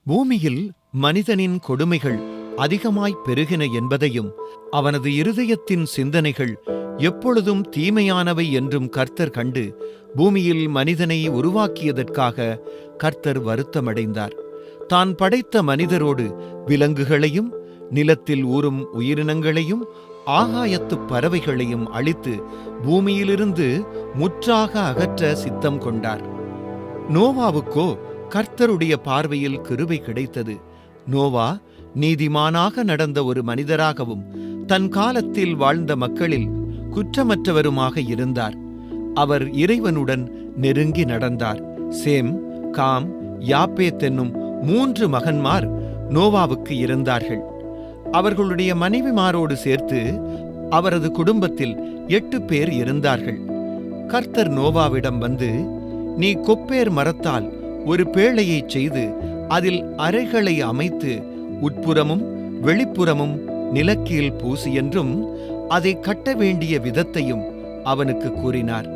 பூமியில் மனிதனின் கொடுமைகள் அதிகமாய் பெருகின என்பதையும் அவனது இருதயத்தின் சிந்தனைகள் எப்பொழுதும் தீமையானவை என்றும் கர்த்தர் கண்டு பூமியில் மனிதனை உருவாக்கியதற்காக கர்த்தர் வருத்தமடைந்தார். தான் படைத்த மனிதரோடு விலங்குகளையும் நிலத்தில் ஊறும் உயிரினங்களையும் ஆகாயத்துப் பறவைகளையும் அழித்து பூமியிலிருந்து முற்றாக அகற்ற சித்தம் கொண்டார். நோவாவுக்கோ கர்த்தருடைய பார்வையில் கிருபை கிடைத்தது. நோவா நீதிமானாக நடந்த ஒரு மனிதராகவும் தன் காலத்தில் வாழ்ந்த மக்களில் குற்றமற்றவருமாக இருந்தார். அவர் இறைவனுடன் நெருங்கி நடந்தார். சேம், காம், யாப்பேத் என்னும் 3 மகன்மார் நோவாவுக்கு இருந்தார்கள். அவர்களுடைய மனைவிமாரோடு சேர்த்து அவரது குடும்பத்தில் 8 பேர் இருந்தார்கள். கர்த்தர் நோவாவிடம் வந்து, நீ கொப்பேர் மரத்தால் ஒரு பேழையைச் செய்து அதில் அறைகளை அமைத்து உட்புறமும் வெளிப்புறமும் நிலக்கீல் பூசி என்றும் அதை கட்ட வேண்டிய விதத்தையும் அவனுக்கு கூறினார்.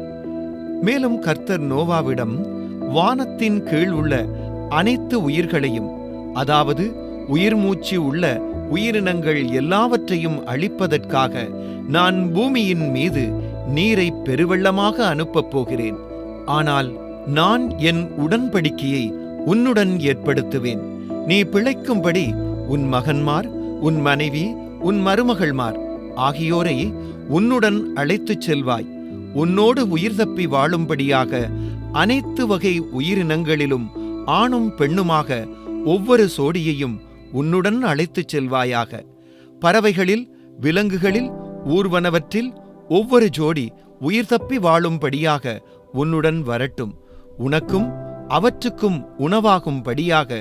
மேலும் கர்த்தர் நோவாவிடம், வானத்தின் கீழ் உள்ள அனைத்து உயிர்களையும், அதாவது உயிர்மூச்சு உள்ள உயிரினங்கள் எல்லாவற்றையும் அழிப்பதற்காக நான் பூமியின் மீது நீரை பெருவெள்ளமாக அனுப்பப் போகிறேன். ஆனால் நான் என் உடன்படிக்கையை உன்னுடன் ஏற்படுத்துவேன். நீ பிழைக்கும்படி உன் மகன்மார், உன் மனைவி, உன் மருமகள்மார் ஆகியோரை உன்னுடன் அழைத்துச் செல்வாய். உன்னோடு உயிர் தப்பி வாழும்படியாக அனைத்து வகை உயிரினங்களிலும் ஆணும் பெண்ணுமாக ஒவ்வொரு சோடியையும் உன்னுடன் அழைத்துச் செல்வாயாக. பறவைகளில், விலங்குகளில், ஊர்வனவற்றில் ஒவ்வொரு ஜோடி உயிர் தப்பி வாழும்படியாக உன்னுடன் வரட்டும். உனக்கும் அவற்றுக்கும் உணவாகும்படியாக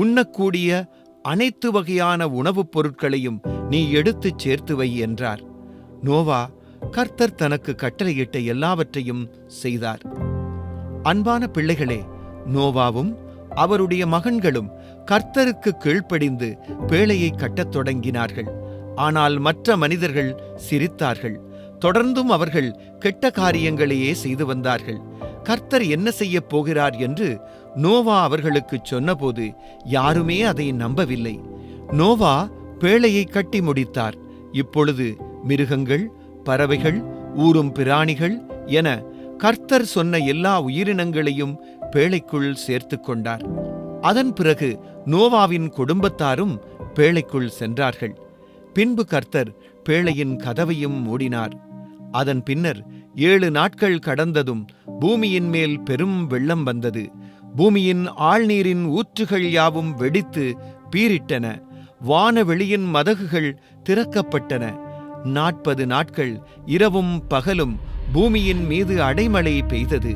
உண்ணக்கூடிய அனைத்து வகையான உணவுப் பொருட்களையும் நீ எடுத்துச் சேர்த்து வை என்றார். நோவா கர்த்தர் தனக்கு கட்டளையிட்ட எல்லாவற்றையும் செய்தார். அன்பான பிள்ளைகளே, நோவாவும் அவருடைய மகன்களும் கர்த்தருக்கு கீழ்ப்படிந்து பேழையை கட்டத் தொடங்கினார்கள். ஆனால் மற்ற மனிதர்கள் சிரித்தார்கள். தொடர்ந்தும் அவர்கள் கெட்ட காரியங்களையே செய்து வந்தார்கள். கர்த்தர் என்ன செய்யப் போகிறார் என்று நோவா அவர்களுக்குச் சொன்னபோது யாருமே அதை நம்பவில்லை. நோவா பேழையை கட்டி முடித்தார். இப்பொழுது மிருகங்கள், பறவைகள், ஊரும் பிராணிகள் என கர்த்தர் சொன்ன எல்லா உயிரினங்களையும் பேழைக்குள் சேர்த்து கொண்டார். அதன் பிறகு நோவாவின் குடும்பத்தாரும் பேழைக்குள் சென்றார்கள். பின்பு கர்த்தர் பேழையின் கதவையும் மூடினார். அதன் பின்னர் 7 நாட்கள் கடந்ததும் பூமியின் மேல் பெரும் வெள்ளம் வந்தது. பூமியின் ஆழ்நீரின் ஊற்றுகள் யாவும் வெடித்து பீரிட்டன. வானவெளியின் மதகுகள் திறக்கப்பட்டன. 40 நாட்கள் இரவும் பகலும் பூமியின் மீது அடைமழை பெய்தது.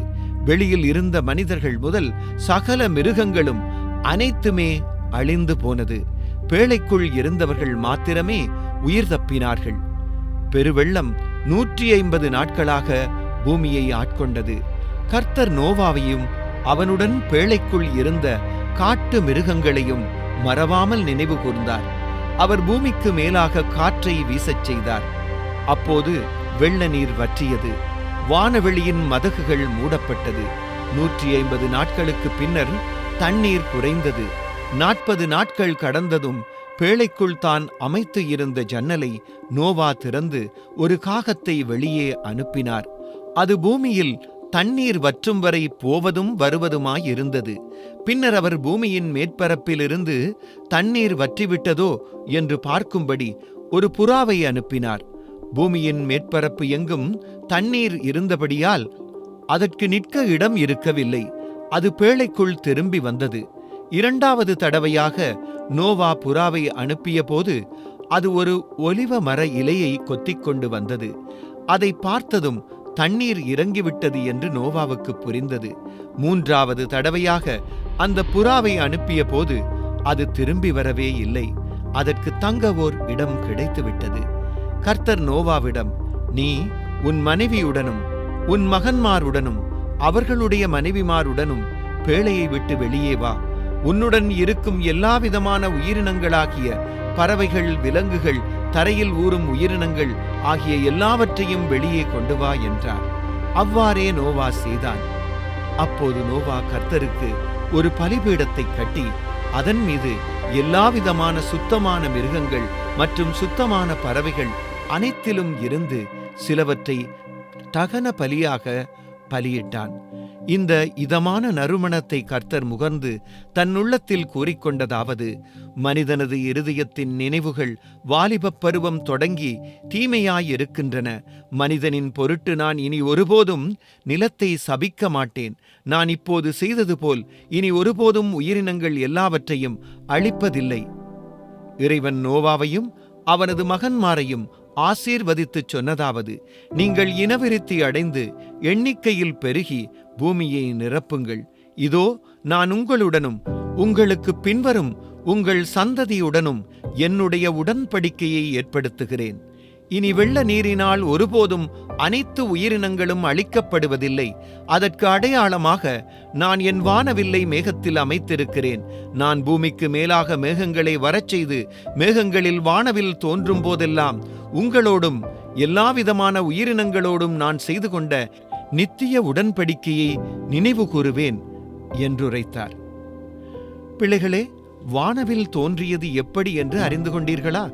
வெளியில் இருந்த மனிதர்கள் முதல் சகல மிருகங்களும் அனைத்துமே அழிந்து போனது. பேழைக்குள் இருந்தவர்கள் மாத்திரமே உயிர் தப்பினார்கள். பெருவெள்ளம் 150 நாட்களாக பூமியை ஆட்கொண்டது. கர்த்தர் நோவாவையும் அவனுடன் பேழைக்குள் இருந்த காட்டு மிருகங்களையும் மறவாமல் நினைவு கூர்ந்தார். அவர் பூமிக்கு மேலாக காற்றை வீசச் செய்தார். அப்போது வெள்ள நீர் வற்றியது. வானவெளியின் மதகுகள் மூடப்பட்டது. 150 நாட்களுக்கு பின்னர் தண்ணீர் குறைந்தது. 40 நாட்கள் கடந்ததும் பேழைக்குள் தான் அமைத்து இருந்த ஜன்னலை நோவா திறந்து ஒரு காகத்தை வெளியே அனுப்பினார். அது பூமியில் தண்ணீர் வற்றும் வரை போவதும் வருவதுமாயிருந்தது. பின்னர் அவர் பூமியின் மேற்பரப்பிலிருந்து தண்ணீர் வற்றிவிட்டதோ என்று பார்க்கும்படி ஒரு புறாவை அனுப்பினார். பூமியின் மேற்பரப்பு எங்கும் தண்ணீர் இருந்தபடியால் அதற்கு நிற்க இடம் இருக்கவில்லை. அது பேழைக்குள் திரும்பி வந்தது. 2வது தடவையாக நோவா புறாவை அனுப்பிய போது அது ஒரு ஒலிவ மர இலையை கொத்திக்கொண்டு வந்தது. அதை பார்த்ததும் தண்ணீர் இறங்கிவிட்டது என்று நோவாவுக்கு புரிந்தது. 3வது தடவையாக அந்த புறாவை அனுப்பிய போது அது திரும்பி வரவே இல்லை. அதற்கு தங்க ஓர் இடம் கிடைத்துவிட்டது. கர்த்தர் நோவாவிடம், நீ உன் மனைவியுடனும் உன் மகன்மாருடனும் அவர்களுடைய மனைவிமாருடனும் பேழையை விட்டு வெளியே வா. உன்னுடன் இருக்கும் எல்லாவிதமான உயிரினங்களாகிய பறவைகள், விலங்குகள், தரையில் ஊறும் உயிரினங்கள் ஆகிய எல்லாவற்றையும் வெளியே கொண்டு வா என்றார். அவ்வாறே நோவா செய்தான். அப்போது நோவா கர்த்தருக்கு ஒரு பலிபீடத்தை கட்டி அதன் மீது எல்லாவிதமான சுத்தமான மிருகங்கள் மற்றும் சுத்தமான பறவைகள் அனைத்திலும் இருந்து சிலவற்றை தகன பலியாக பலியிட்டான். இந்த இதமான நறுமணத்தை கர்த்தர் முகர்ந்து தன்னுள்ளத்தில் கூறிக்கொண்டதாவது: மனிதனது இருதயத்தின் நினைவுகள் வாலிபப் பருவம் தொடங்கி தீமையாயிருக்கின்றன. மனிதனின் பொருட்டு நான் இனி ஒருபோதும் நிலத்தை சபிக்க மாட்டேன். நான் இப்போது செய்தது போல் இனி ஒருபோதும் உயிரினங்கள் எல்லாவற்றையும் அழிப்பதில்லை. இறைவன் நோவாவையும் அவனது மகன்மாரையும் ஆசீர்வதித்துச் சொன்னதாவது: நீங்கள் இனவிருத்தி அடைந்து எண்ணிக்கையில் பெருகி பூமியை நிரப்புங்கள். இதோ நான் உங்களுடனும் உங்களுக்கு பின்வரும் உங்கள் சந்ததியுடனும் என்னுடைய உடன்படிக்கையை ஏற்படுத்துகிறேன். இனி வெள்ள நீரினால் ஒருபோதும் அனைத்து உயிரினங்களும் அழிக்கப்படுவதில்லை. அதற்கு அடையாளமாக நான் என் வானவில்லை மேகத்தில் அமைத்திருக்கிறேன். நான் பூமிக்கு மேலாக மேகங்களை வரச் செய்து மேகங்களில் வானவில் தோன்றும் போதெல்லாம் உங்களோடும் எல்லாவிதமான உயிரினங்களோடும் நான் செய்து கொண்ட நித்திய உடன்படிக்கையை நினைவு கூறுவேன் என்றுரைத்தார். பிள்ளைகளே, வானவில் தோன்றியது எப்படி என்று அறிந்து கொண்டீர்களா?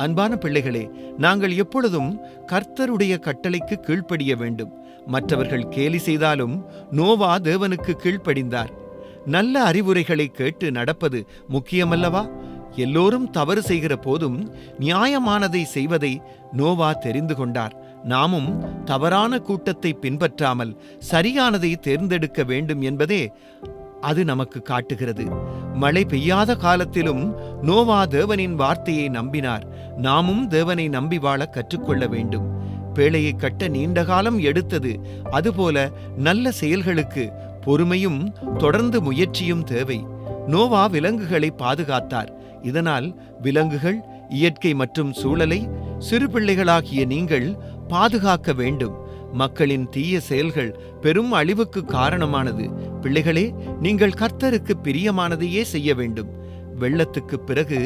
அன்பான பிள்ளைகளே, நாங்கள் எப்பொழுதும் கர்த்தருடைய கட்டளைக்கு கீழ்ப்படிய வேண்டும். மற்றவர்கள் கேலி செய்தாலும் நோவா தேவனுக்கு கீழ்ப்படிந்தார். நல்ல அறிவுரைகளை கேட்டு நடப்பது முக்கியமல்லவா? எல்லோரும் தவறு செய்கிற போதும் நியாயமானதை செய்வதை நோவா தெரிந்து கொண்டார். நாமும் தவறான கூட்டத்தை பின்பற்றாமல் சரியானதை தேர்ந்தெடுக்க வேண்டும் என்பதே அது நமக்கு காட்டுகிறது. மழை பெய்யாத காலத்திலும் நோவா தேவனின் வார்த்தையை நம்பினார். நாமும் தேவனை நம்பி வாழ கற்றுக்கொள்ள வேண்டும். பேழையை கட்ட நீண்ட காலம் எடுத்தது. அதுபோல நல்ல செயல்களுக்கு பொறுமையும் தொடர்ந்து முயற்சியும் தேவை. நோவா விலங்குகளை பாதுகாத்தார். இதனால் விலங்குகள், இயற்கை மற்றும் சூழலை சிறு பிள்ளைகளாகிய நீங்கள் பாதுகாக்க வேண்டும். மக்களின் தீய செயல்கள் பெரும் அழிவுக்கு காரணமானது. பிள்ளைகளே, நீங்கள் கர்த்தருக்கு பிரியமானதையே செய்ய வேண்டும். வெள்ளத்துக்கு பிறகு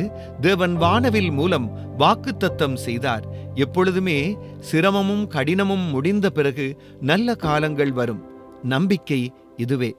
தேவன் வானவில் மூலம் வாக்குத்தத்தம் செய்தார். எப்பொழுதுமே சிரமமும் கடினமும் முடிந்த பிறகு நல்ல காலங்கள் வரும். நம்பிக்கை இதுவே.